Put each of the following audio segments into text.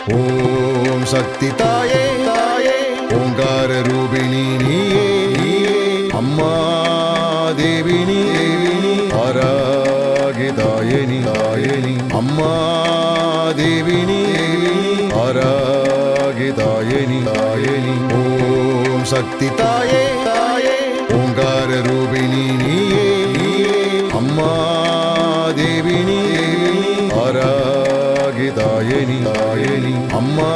ஓம் சக்தி தாயே தாயே ஓங்கார ரூபிணி நீயே அம்மா தேவினி ஆராகி தாயனி தாயனி அம்மா தேவினி ஆராகி தாயனி தாயனி ஓம் சக்தி தாயே தாயே ஓங்கார ரூபிணி நீயே அம்மா தேவினி ஆராகி தாயனி தாயனி அம்மா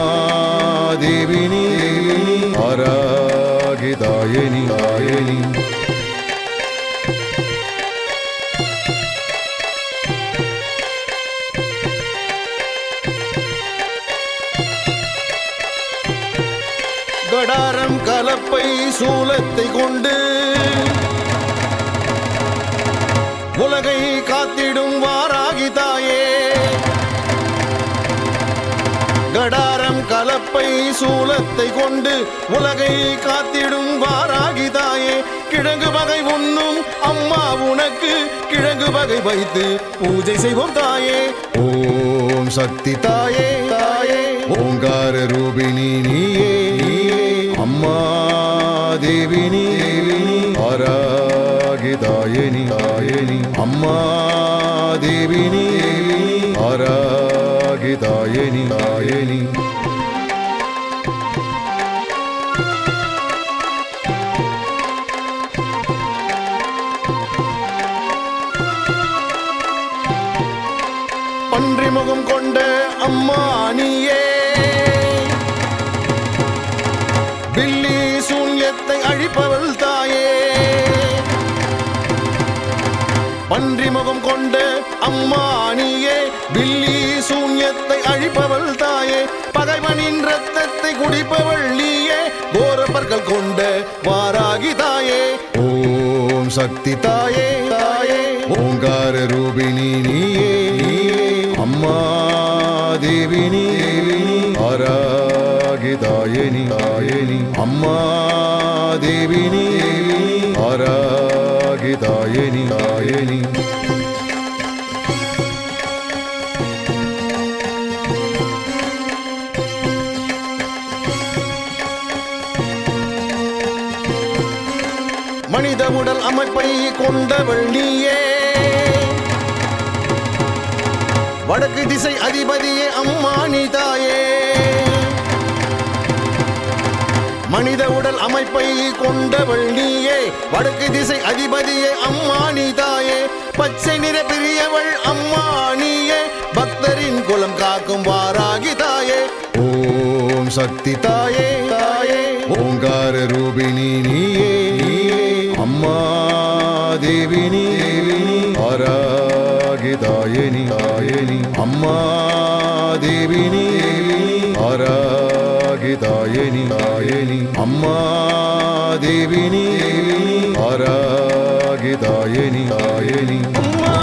தேவினி ஆராகி தாயனி தாயனி கடாரம் கலப்பை சூலத்தை கொண்டு உலகை காத்திடும் வாராகி தாயே கடாரம் கலப்பை சூலத்தை கொண்டு உலகை காத்திடும் வாராகி தாயே கிழங்கு வகை உண்ணும் அம்மா உனக்கு கிழங்கு வகை வைத்து பூஜை செய்வோம் தாயே ஓம் சக்தி தாயே தாயே ஓங்கார ரூபிணி நீயே அம்மா தேவினி ஆராகி தாயனி தாயனி அம்மா தேவினி ஆராகி தாயனி தாயனி பன்றி முகம் கொண்ட அம்மா நீயே பில்லி சூன்யத்தை அழிப்பவள் தாயே பன்றி முகம் கொண்ட அம்மா நீயே பில்லி சூன்யத்தை அழிப்பவள் தாயே பகைவனின் ரத்தத்தை குடிப்பவள் நீயே கோரப்பற்கள் கொண்ட வாராகி தாயே ஓம் சக்தி தாயே தாயே ஓங்கார ரூபிணி நீயே அம்மா தேவினி ஆராகி தாயனி தாயனி அம்மா தேவினி ஆராகி தாயனி தாயனி மனித உடல் அமைப்பை கொண்டவள் நீயே வடக்கு திசை அதிபதியே அம்மா நீ தாயே மனித உடல் அமைப்பை கொண்டவள் நீயே வடக்கு திசை அதிபதியே அம்மா நீ தாயே பச்சை நிற பிரியவள் அம்மா நீயே பக்தரின் குலம் காக்கும் வாராகி தாயே ஓம் சக்தி தாயே தாயே ஓங்கார ரூபிணி நீயே அம்மா தேவினி ஆராகி தாயனி தாயனி அம்மா தேவினி ஆராகி தாயனி தாயனி அம்மா தேவினி ஆராகி தாயனி தாயனி அம்மா